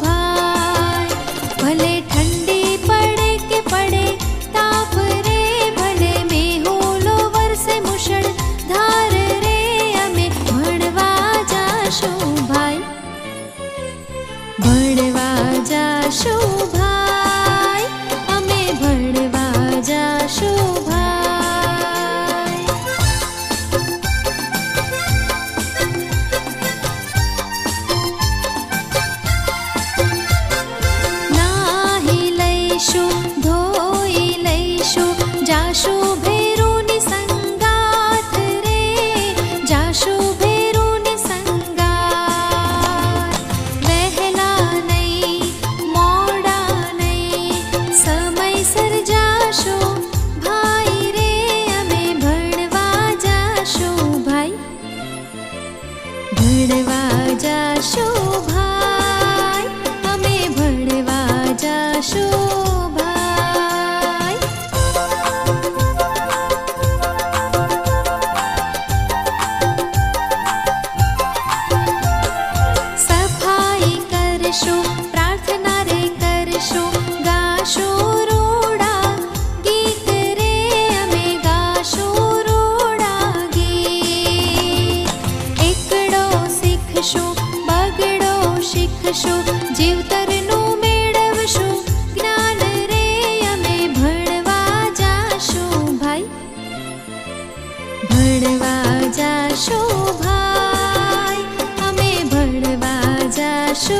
भाई। भले ठंडी पड़े के पड़े ताप रे, भले मेहुलो वरसे मुसळधार रे, अमे भणवा जाशुं भाई, भणवा जाशुं भाई, अमे भणवा जाशुं भाई। धोई लईशु जाशु भेरूनी संगात रे, जाशु भेरूनी संगात। वहेला नहीं मोड़ा नहीं, समयसर जाशु भाई रे, अमे भणवा जाशु भाई, भणवा जाशु भाई, अमे भणवा जाशु। प्रार्थना रे करशु, गाशु रूड़ा गीत रे, अमे गाशु रूड़ा गीत। एकड़ो सीखशु बगड़ो शीखशु, जीवतरनु मेळवशु ज्ञान रे, अमे भणवा जाशु भाई, भणवा जाशु भाई, अमे भणवा जाशु।